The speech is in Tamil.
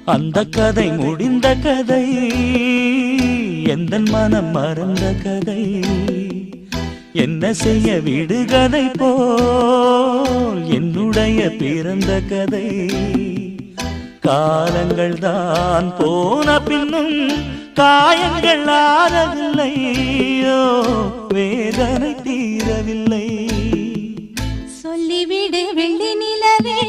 அந்த கதை முடிந்த கதை, எந்த மனம் மறந்த கதை. என்ன செய்ய விடுகதை போல் என்னுடைய பிறந்த கதை. காலங்கள் தான் போன பின்னும் காயங்கள் ஆறவில்லையோ, வேதனை தீரவில்லை. சொல்லிவிடு வெள்ளி நிலவே